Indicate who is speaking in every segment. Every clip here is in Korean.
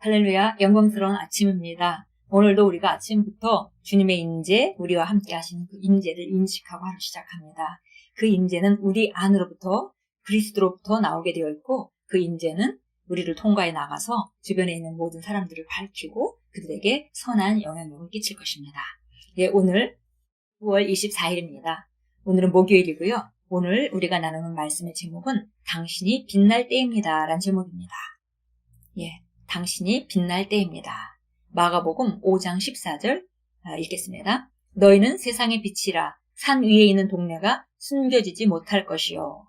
Speaker 1: 할렐루야, 영광스러운 아침입니다. 오늘도 우리가 아침부터 주님의 인재, 우리와 함께 하시는 그 인재를 인식하고 하루 시작합니다. 그 인재는 우리 안으로부터 그리스도로부터 나오게 되어 있고, 그 인재는 우리를 통과해 나가서 주변에 있는 모든 사람들을 밝히고 그들에게 선한 영향력을 끼칠 것입니다. 예, 오늘 9월 24일입니다. 오늘은 목요일이고요. 오늘 우리가 나누는 말씀의 제목은 당신이 빛날 때입니다 라는 제목입니다. 예, 당신이 빛날 때입니다. 마가복음 5장 14절 읽겠습니다. 너희는 세상의 빛이라 산 위에 있는 동네가 숨겨지지 못할 것이요.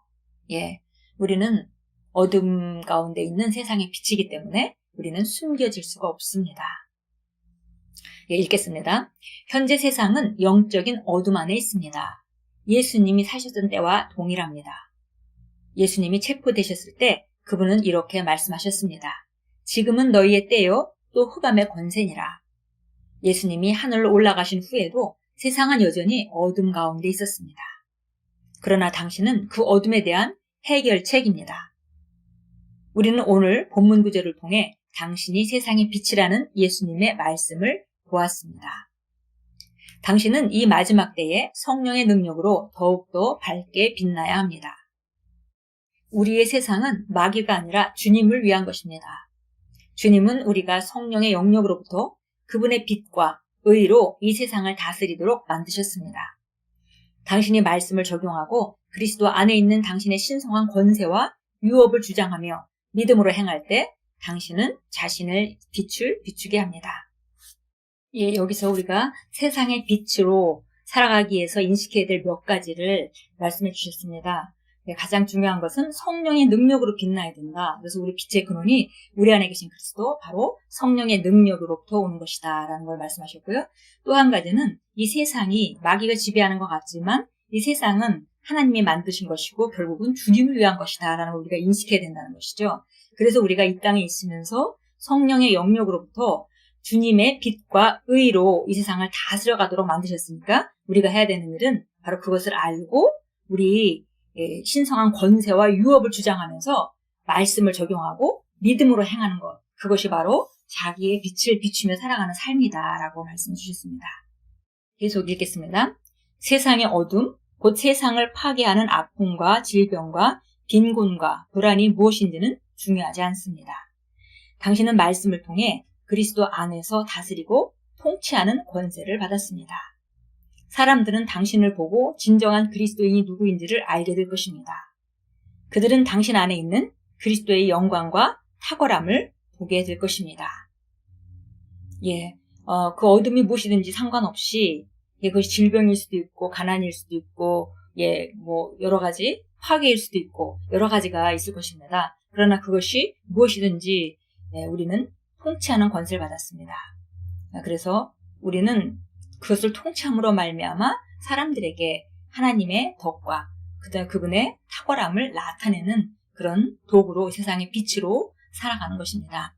Speaker 1: 예, 우리는 어둠 가운데 있는 세상의 빛이기 때문에 우리는 숨겨질 수가 없습니다. 예, 읽겠습니다. 현재 세상은 영적인 어둠 안에 있습니다. 예수님이 사셨던 때와 동일합니다. 예수님이 체포되셨을 때 그분은 이렇게 말씀하셨습니다. 지금은 너희의 때요 또 흑암의 권세니라. 예수님이 하늘로 올라가신 후에도 세상은 여전히 어둠 가운데 있었습니다. 그러나 당신은 그 어둠에 대한 해결책입니다. 우리는 오늘 본문 구절을 통해 당신이 세상의 빛이라는 예수님의 말씀을 보았습니다. 당신은 이 마지막 때에 성령의 능력으로 더욱더 밝게 빛나야 합니다. 우리의 세상은 마귀가 아니라 주님을 위한 것입니다. 주님은 우리가 성령의 영역으로부터 그분의 빛과 의로 이 세상을 다스리도록 만드셨습니다. 당신이 말씀을 적용하고 그리스도 안에 있는 당신의 신성한 권세와 유업을 주장하며 믿음으로 행할 때 당신은 자신의 빛을 비추게 합니다. 예, 여기서 우리가 세상의 빛으로 살아가기 위해서 인식해야 될 몇 가지를 말씀해 주셨습니다. 네, 가장 중요한 것은 성령의 능력으로 빛나야 된다. 그래서 우리 빛의 근원이 우리 안에 계신 그리스도, 바로 성령의 능력으로부터 오는 것이다 라는 걸 말씀하셨고요. 또 한 가지는 이 세상이 마귀가 지배하는 것 같지만 이 세상은 하나님이 만드신 것이고 결국은 주님을 위한 것이다 라는 걸 우리가 인식해야 된다는 것이죠. 그래서 우리가 이 땅에 있으면서 성령의 영역으로부터 주님의 빛과 의로 이 세상을 다스려가도록 만드셨으니까 우리가 해야 되는 일은 바로 그것을 알고 우리 신성한 권세와 유업을 주장하면서 말씀을 적용하고 믿음으로 행하는 것, 그것이 바로 자기의 빛을 비추며 살아가는 삶이다 라고 말씀해 주셨습니다. 계속 읽겠습니다. 세상의 어둠, 곧 세상을 파괴하는 아픔과 질병과 빈곤과 불안이 무엇인지는 중요하지 않습니다. 당신은 말씀을 통해 그리스도 안에서 다스리고 통치하는 권세를 받았습니다. 사람들은 당신을 보고 진정한 그리스도인이 누구인지를 알게 될 것입니다. 그들은 당신 안에 있는 그리스도의 영광과 탁월함을 보게 될 것입니다. 예, 그 어둠이 무엇이든지 상관없이 그것이 질병일 수도 있고 가난일 수도 있고 여러 가지 파괴일 수도 있고 여러 가지가 있을 것입니다. 그러나 그것이 무엇이든지 우리는 통치하는 권세를 받았습니다. 그래서 우리는 그것을 통치함으로 말미암아 사람들에게 하나님의 덕과 그다음에 그분의 탁월함을 나타내는 그런 도구로 세상의 빛으로 살아가는 것입니다.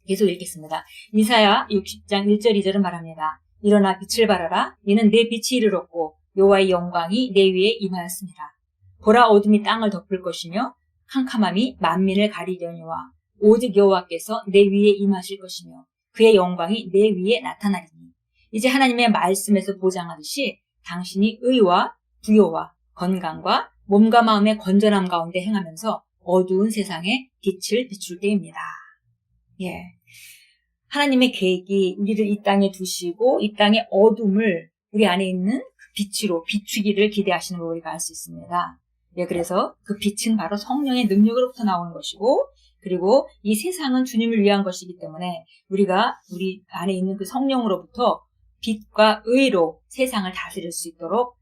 Speaker 1: 계속 읽겠습니다. 이사야 60장 1절 2절은 말합니다. 일어나 빛을 발하라. 이는 내 빛이 이르렀고 여호와의 영광이 내 위에 임하였습니다. 보라 어둠이 땅을 덮을 것이며 캄캄함이 만민을 가리려니와 오직 여호와께서 내 위에 임하실 것이며 그의 영광이 내 위에 나타나리니 이제 하나님의 말씀에서 보장하듯이 당신이 의와 부요와 건강과 몸과 마음의 건전함 가운데 행하면서 어두운 세상에 빛을 비출 때입니다. 예, 하나님의 계획이 우리를 이 땅에 두시고 이 땅의 어둠을 우리 안에 있는 그 빛으로 비추기를 기대하시는 걸 우리가 알 수 있습니다. 예, 그래서 그 빛은 바로 성령의 능력으로부터 나오는 것이고 그리고 이 세상은 주님을 위한 것이기 때문에 우리가 우리 안에 있는 그 성령으로부터 빛과 의로 세상을 다스릴 수 있도록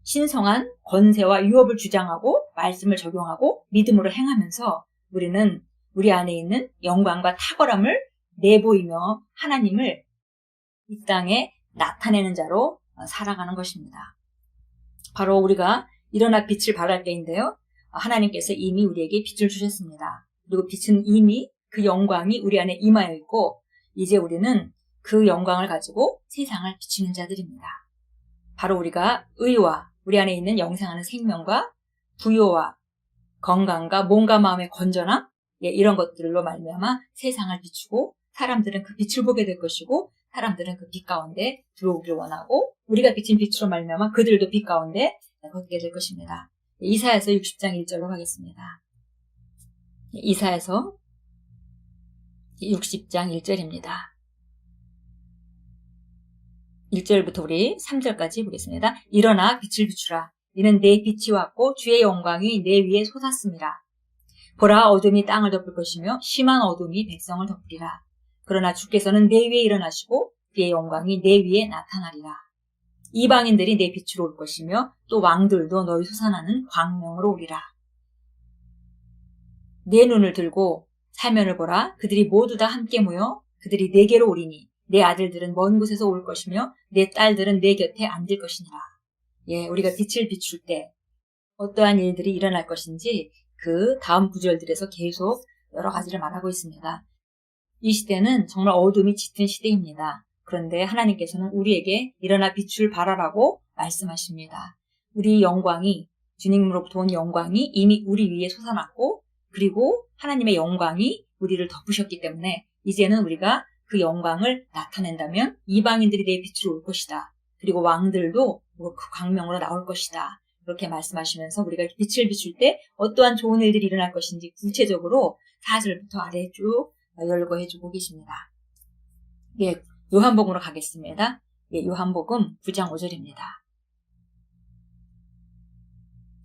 Speaker 1: 신성한 권세와 유업을 주장하고 말씀을 적용하고 믿음으로 행하면서 우리는 우리 안에 있는 영광과 탁월함을 내보이며 하나님을 이 땅에 나타내는 자로 살아가는 것입니다. 바로 우리가 일어나 빛을 발할 때인데요. 하나님께서 이미 우리에게 빛을 주셨습니다. 그리고 빛은 이미 그 영광이 우리 안에 임하여 있고 이제 우리는 그 영광을 가지고 세상을 비추는 자들입니다. 바로 우리가 의와 우리 안에 있는 영생하는 생명과 부요와 건강과 몸과 마음의 건전함 이런 것들로 말미암아 세상을 비추고 사람들은 그 빛을 보게 될 것이고 사람들은 그 빛 가운데 들어오기를 원하고 우리가 비친 빛으로 말미암아 그들도 빛 가운데 걷게 될 것입니다. 이사야서 60장 1절로 가겠습니다. 이사야서 60장 1절입니다. 1절부터 우리 3절까지 보겠습니다. 일어나 빛을 비추라. 이는 내 빛이 왔고 주의 영광이 내 위에 솟았습니다. 보라, 어둠이 땅을 덮을 것이며 심한 어둠이 백성을 덮으리라. 그러나 주께서는 내 위에 일어나시고 그의 영광이 내 위에 나타나리라. 이방인들이 내 빛으로 올 것이며 또 왕들도 너희 솟아나는 광명으로 오리라. 내 눈을 들고 사면을 보라. 그들이 모두 다 함께 모여 그들이 내게로 오리니 내 아들들은 먼 곳에서 올 것이며 내 딸들은 내 곁에 앉을 것이니라. 예, 우리가 빛을 비출 때 어떠한 일들이 일어날 것인지 그 다음 구절들에서 계속 여러 가지를 말하고 있습니다. 이 시대는 정말 어둠이 짙은 시대입니다. 그런데 하나님께서는 우리에게 일어나 빛을 발하라고 말씀하십니다. 우리 영광이, 주님으로부터 온 영광이 이미 우리 위에 솟아났고 그리고 하나님의 영광이 우리를 덮으셨기 때문에 이제는 우리가 그 영광을 나타낸다면 이방인들이 내 빛으로 올 것이다. 그리고 왕들도 그 광명으로 나올 것이다. 그렇게 말씀하시면서 우리가 빛을 비출 때 어떠한 좋은 일들이 일어날 것인지 구체적으로 4절부터 아래에 쭉 열거해주고 계십니다. 예, 요한복음으로 가겠습니다. 예, 요한복음 9장 5절입니다.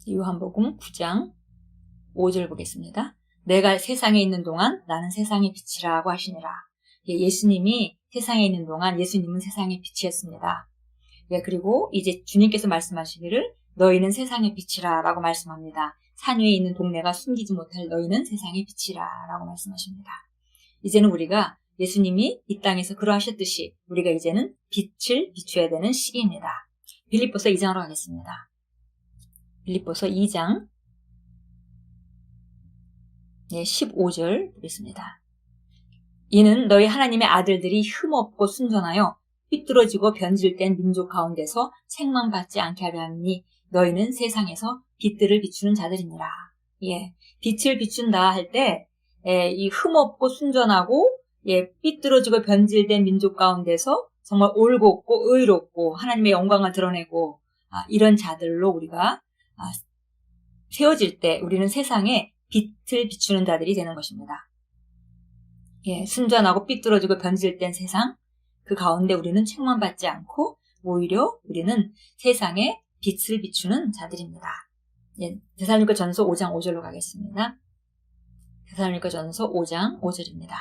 Speaker 1: 요한복음 9장 5절 보겠습니다. 내가 세상에 있는 동안 나는 세상의 빛이라고 하시니라. 예, 예수님이 세상에 있는 동안 예수님은 세상의 빛이었습니다. 예, 그리고 이제 주님께서 말씀하시기를 너희는 세상의 빛이라 라고 말씀합니다. 산 위에 있는 동네가 숨기지 못할 너희는 세상의 빛이라 라고 말씀하십니다. 이제는 우리가 예수님이 이 땅에서 그러하셨듯이 우리가 이제는 빛을 비춰야 되는 시기입니다. 빌립보서 2장으로 가겠습니다. 빌립보서 2장 15절 보겠습니다. 이는 너희 하나님의 아들들이 흠없고 순전하여 삐뚤어지고 변질된 민족 가운데서 책망받지 않게 하려 함이니 너희는 세상에서 빛들을 비추는 자들이니라. 예, 빛을 비춘다 할 때 이 흠없고 순전하고 삐뚤어지고 변질된 민족 가운데서 정말 올곧고 의롭고 하나님의 영광을 드러내고 이런 자들로 우리가 세워질 때 우리는 세상에 빛을 비추는 자들이 되는 것입니다. 예, 순전하고 삐뚤어지고 변질된 세상 그 가운데 우리는 책망받지 않고 오히려 우리는 세상에 빛을 비추는 자들입니다. 예, 데살로니가전서 5장 5절로 가겠습니다. 데살로니가전서 5장 5절입니다.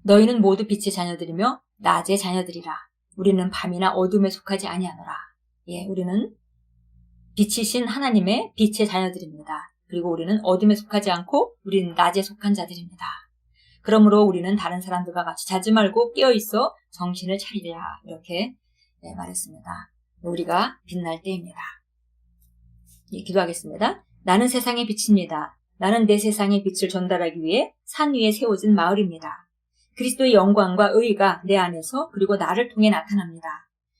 Speaker 1: 너희는 모두 빛의 자녀들이며 낮의 자녀들이라. 우리는 밤이나 어둠에 속하지 아니하노라. 예, 우리는 빛이신 하나님의 빛의 자녀들입니다. 그리고 우리는 어둠에 속하지 않고 우리는 낮에 속한 자들입니다. 그러므로 우리는 다른 사람들과 같이 자지 말고 깨어있어 정신을 차리라. 이렇게 말했습니다. 우리가 빛날 때입니다. 예, 기도하겠습니다. 나는 세상의 빛입니다. 나는 내 세상의 빛을 전달하기 위해 산 위에 세워진 마을입니다. 그리스도의 영광과 의의가 내 안에서 그리고 나를 통해 나타납니다.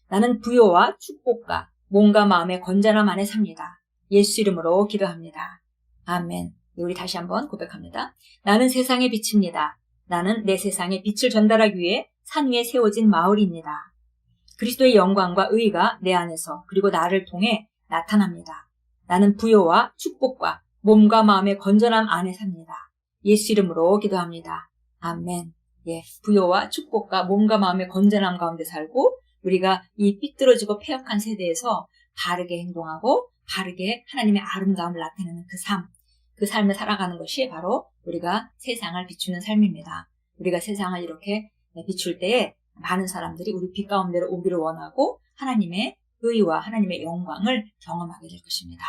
Speaker 1: 나는 부요와 축복과 몸과 마음의 건전함 안에 삽니다. 예수 이름으로 기도합니다. 아멘. 우리 다시 한번 고백합니다. 나는 세상의 빛입니다. 나는 내 세상에 빛을 전달하기 위해 산 위에 세워진 마을입니다. 그리스도의 영광과 의의가 내 안에서 그리고 나를 통해 나타납니다. 나는 부요와 축복과 몸과 마음의 건전함 안에 삽니다. 예수 이름으로 기도합니다. 아멘. 예, 부요와 축복과 몸과 마음의 건전함 가운데 살고 우리가 이 삐뚤어지고 패역한 세대에서 바르게 행동하고 바르게 하나님의 아름다움을 나타내는 그 삶을 살아가는 것이 바로 우리가 세상을 비추는 삶입니다. 우리가 세상을 이렇게 비출 때에 많은 사람들이 우리 빛 가운데로 오기를 원하고 하나님의 의와 하나님의 영광을 경험하게 될 것입니다.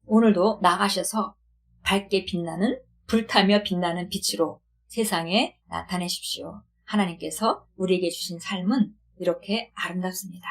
Speaker 1: 오늘도 나가셔서 밝게 빛나는 불타며 빛나는 빛으로 세상에 나타내십시오. 하나님께서 우리에게 주신 삶은 이렇게 아름답습니다.